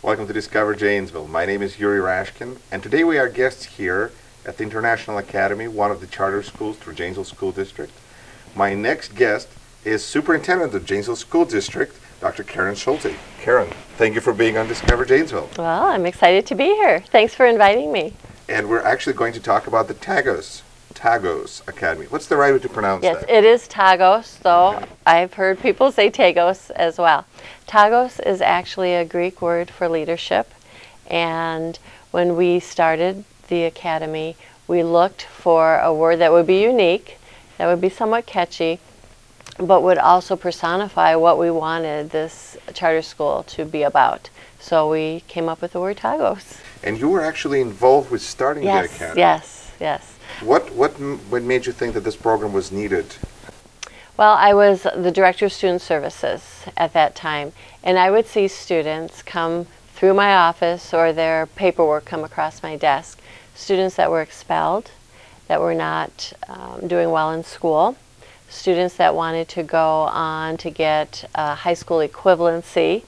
Welcome to Discover Janesville. My name is Yuri Rashkin, and today we are guests here at the International Academy, one of the charter schools through Janesville School District. My next guest is Superintendent of Janesville School District, Dr. Karen Schulte. Karen, thank you for being on Discover Janesville. Well, I'm excited to be here. Thanks for inviting me. And we're actually going to talk about the TAGOS Academy. What's the right way to pronounce that? Yes, it is TAGOS, though okay. I've heard people say TAGOS as well. TAGOS is actually a Greek word for leadership, and when we started the academy, we looked for a word that would be unique, that would be somewhat catchy, but would also personify what we wanted this charter school to be about. So we came up with the word TAGOS. And you were actually involved with starting the academy. Yes. What made you think that this program was needed? Well, I was the Director of Student Services at that time, and I would see students come through my office or their paperwork come across my desk. Students that were expelled, that were not doing well in school, students that wanted to go on to get high school equivalency.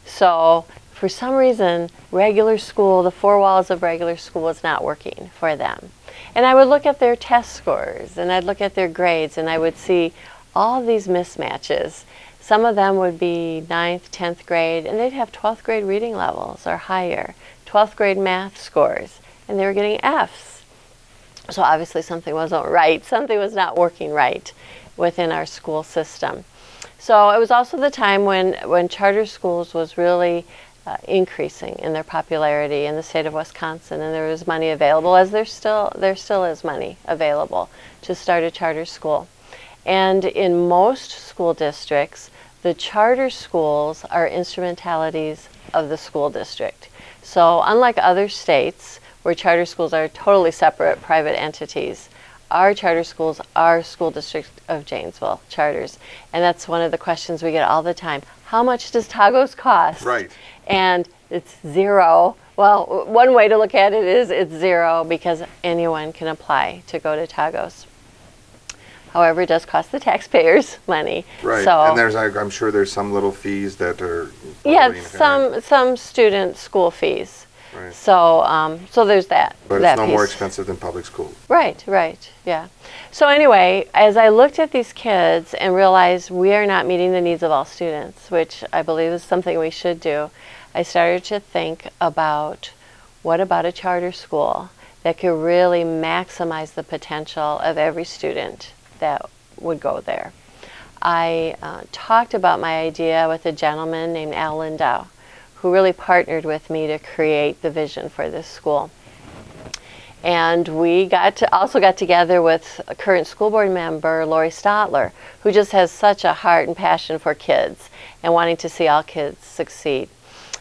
So for some reason, regular school, the four walls of regular school was not working for them. And I would look at their test scores, and I'd look at their grades, and I would see all these mismatches. Some of them would be 9th, 10th grade, and they'd have 12th grade reading levels or higher, 12th grade math scores, and they were getting Fs. So obviously something wasn't right. Something was not working right within our school system. So it was also the time when charter schools was really increasing in their popularity in the state of Wisconsin, and there was money available, as there still is money available to start a charter school. And in most school districts, the charter schools are instrumentalities of the school district. So unlike other states where charter schools are totally separate private entities, our charter schools are School District of Janesville charters. And that's one of the questions we get all the time. How much does TAGOS cost? Right. And it's zero. Well, one way to look at it is it's zero because anyone can apply to go to TAGOS. However, it does cost the taxpayers money. Right, so, and I'm sure there's some little fees that are... Yes, some student school fees. Right. So, so there's that. But that it's no piece. more expensive than public school. Right, yeah. So anyway, as I looked at these kids and realized we are not meeting the needs of all students, which I believe is something we should do, I started to think about what about a charter school that could really maximize the potential of every student that would go there. I talked about my idea with a gentleman named Al Lindau, who really partnered with me to create the vision for this school. And we also got together with a current school board member, Lori Stotler, who just has such a heart and passion for kids and wanting to see all kids succeed.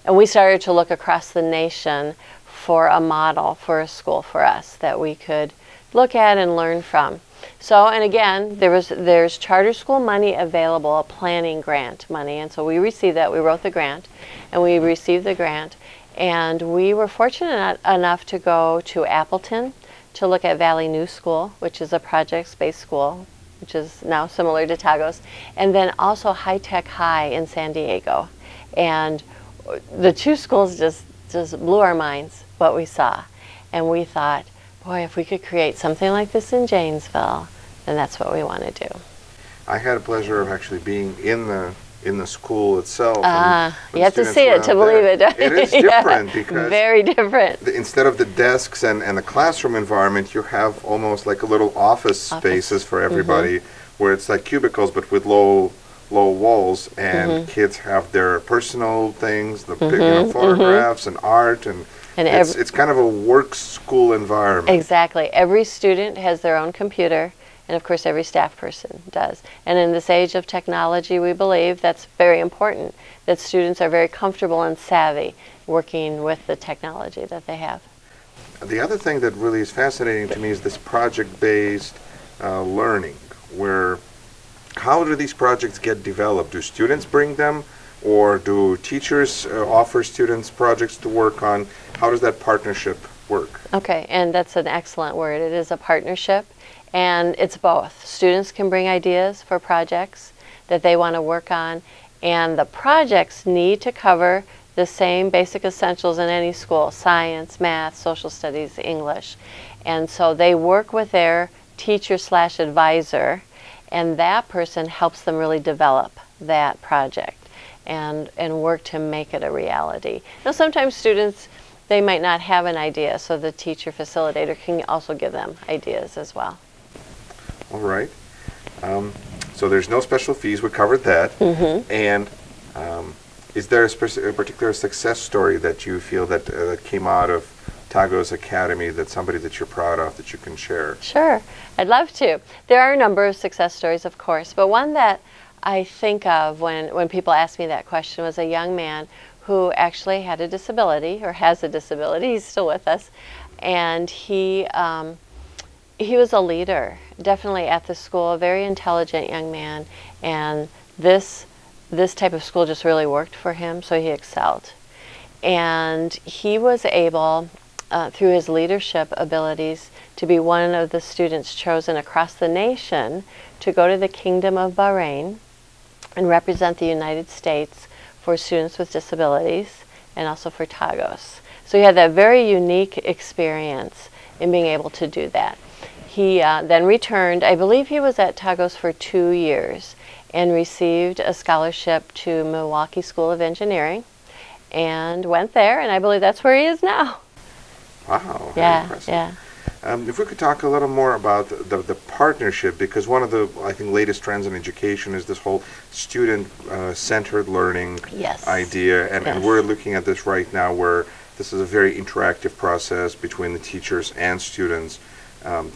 And we started to look across the nation for a model for a school for us that we could look at and learn from. So, and again, there's charter school money available, a planning grant money, and so we received that. We wrote the grant, and we received the grant, and we were fortunate enough to go to Appleton to look at Valley New School, which is a project-based school, which is now similar to TAGOS, and then also High Tech High in San Diego. And the two schools just blew our minds, what we saw, and we thought, boy, if we could create something like this in Janesville, then that's what we want to do. I had the pleasure of actually being in the school itself. You have to see it to believe it. It is different because very different. Instead of the desks and the classroom environment, you have almost like a little office spaces for everybody, where it's like cubicles but with low walls, and kids have their personal things, the photographs and art, and it's kind of a work school environment. Exactly. Every student has their own computer, and of course every staff person does. And in this age of technology, we believe that's very important, that students are very comfortable and savvy working with the technology that they have. The other thing that really is fascinating to me is this project-based learning, where how do these projects get developed? Do students bring them, or do teachers offer students projects to work on? How does that partnership work? Okay, and that's an excellent word. It is a partnership, and it's both. Students can bring ideas for projects that they want to work on, and the projects need to cover the same basic essentials in any school: science, math, social studies, English. And so they work with their teacher/advisor, and that person helps them really develop that project and work to make it a reality. Now sometimes students, they might not have an idea, so the teacher facilitator can also give them ideas as well. All right. So there's no special fees. We covered that. And is there a particular success story that you feel that came out of TAGOS Academy, that somebody that you're proud of that you can share? Sure, I'd love to. There are a number of success stories, of course, but one that I think of when people ask me that question was a young man who actually had a disability, or has a disability. He's still with us, and he was a leader, definitely at the school, a very intelligent young man, and this type of school just really worked for him, so he excelled. And he was able, through his leadership abilities, to be one of the students chosen across the nation to go to the Kingdom of Bahrain and represent the United States for students with disabilities and also for TAGOS. So he had that very unique experience in being able to do that. He then returned. I believe he was at TAGOS for 2 years and received a scholarship to Milwaukee School of Engineering and went there, and I believe that's where he is now. Wow, Yeah, impressive. yeah. If we could talk a little more about the partnership, because one of the, I think, latest trends in education is this whole student-centered learning idea, and we're looking at this right now where this is a very interactive process between the teachers and students.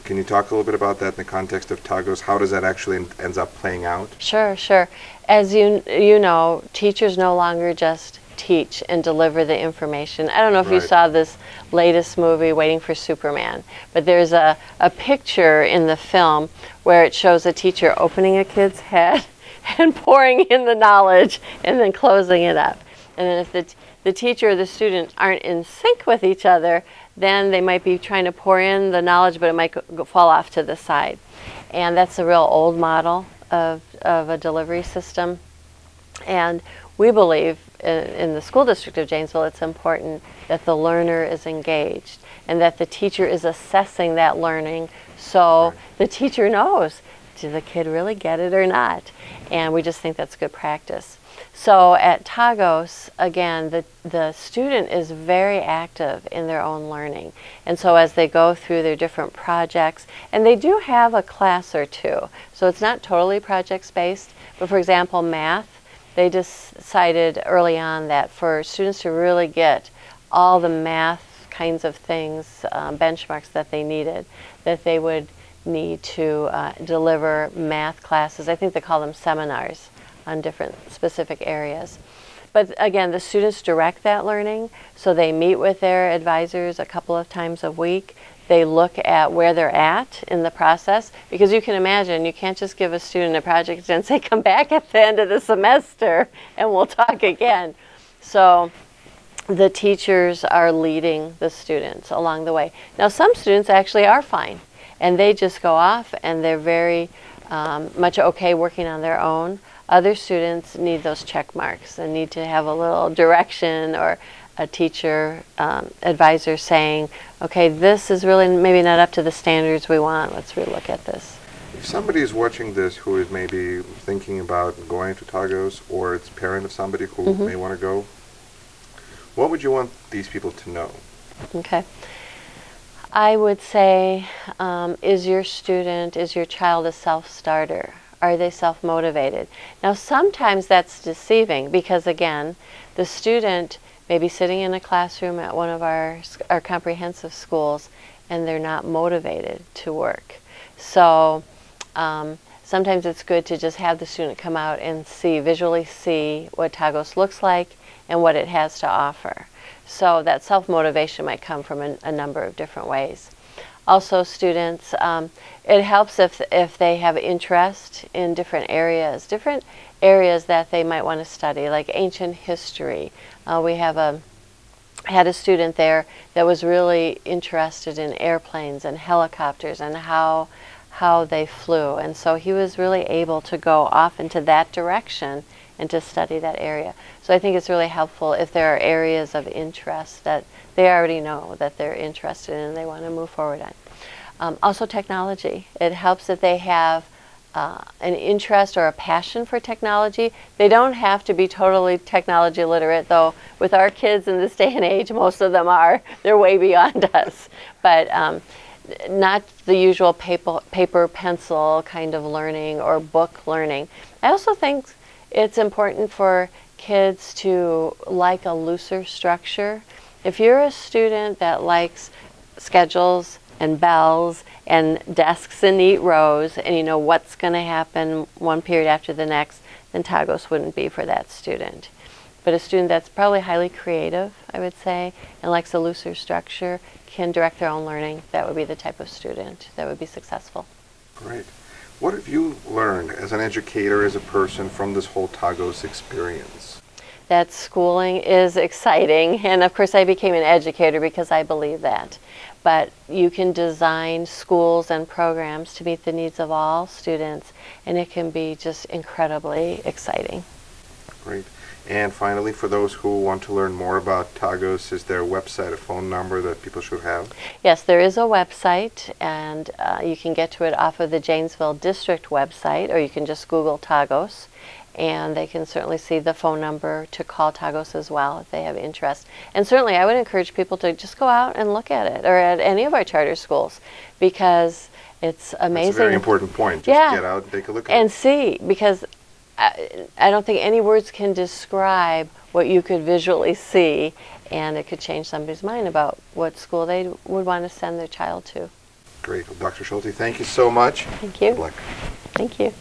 Can you talk a little bit about that in the context of TAGOS? How does that actually ends up playing out? Sure, sure. As you know, teachers no longer just teach and deliver the information. I don't know if you saw this latest movie, Waiting for Superman, but there's a picture in the film where it shows a teacher opening a kid's head and pouring in the knowledge and then closing it up. And then if the teacher or the student aren't in sync with each other, then they might be trying to pour in the knowledge, but it might fall off to the side. And that's a real old model of a delivery system. And we believe in the school district of Janesville, it's important that the learner is engaged and that the teacher is assessing that learning, so the teacher knows, did the kid really get it or not? And we just think that's good practice. So at TAGOS, again, the student is very active in their own learning. And so as they go through their different projects, and they do have a class or two, so it's not totally projects-based, but for example, math, they decided early on that for students to really get all the math kinds of things, benchmarks that they needed, that they would need to deliver math classes. I think they call them seminars on different specific areas. But again, the students direct that learning, so they meet with their advisors a couple of times a week. They look at where they're at in the process, because you can imagine you can't just give a student a project and say, come back at the end of the semester and we'll talk again. So the teachers are leading the students along the way. Now some students actually are fine and they just go off and they're very much okay working on their own. Other students need those check marks and need to have a little direction, or a teacher advisor saying, okay, this is really maybe not up to the standards we want, let's relook at this. If somebody is watching this who is maybe thinking about going to TAGOS, or it's a parent of somebody who may want to go, what would you want these people to know? Okay. I would say, is your child a self-starter? Are they self-motivated? Now sometimes that's deceiving, because again, the student may be sitting in a classroom at one of our comprehensive schools and they're not motivated to work. So sometimes it's good to just have the student come out and visually see what TAGOS looks like and what it has to offer. So that self-motivation might come from a number of different ways. Also students, it helps if they have interest in different areas that they might want to study, like ancient history. We had a student there that was really interested in airplanes and helicopters and how they flew, and so he was really able to go off into that direction and to study that area. So I think it's really helpful if there are areas of interest that they already know that they're interested in and they want to move forward on. Also technology. It helps that they have an interest or a passion for technology. They don't have to be totally technology literate, though with our kids in this day and age, most of them are. They're way beyond us. But not the usual paper, pencil kind of learning or book learning. I also think it's important for kids to like a looser structure. If you're a student that likes schedules and bells and desks in neat rows and you know what's going to happen one period after the next, then TAGOS wouldn't be for that student. But a student that's probably highly creative, I would say, and likes a looser structure, can direct their own learning, that would be the type of student that would be successful. Great. What have you learned as an educator, as a person, from this whole TAGOS experience? That schooling is exciting, and of course I became an educator because I believe that. But you can design schools and programs to meet the needs of all students, and it can be just incredibly exciting. Great. And finally, for those who want to learn more about TAGOS, is there a website, a phone number that people should have? Yes, there is a website, and you can get to it off of the Janesville District website, or you can just Google TAGOS, and they can certainly see the phone number to call TAGOS as well if they have interest. And certainly I would encourage people to just go out and look at it, or at any of our charter schools, because it's amazing. That's a very important point. Just get out and take a look at it. And see, because I don't think any words can describe what you could visually see, and it could change somebody's mind about what school they would want to send their child to. Great. Well, Dr. Schulte, thank you so much. Thank you. Good luck. Thank you.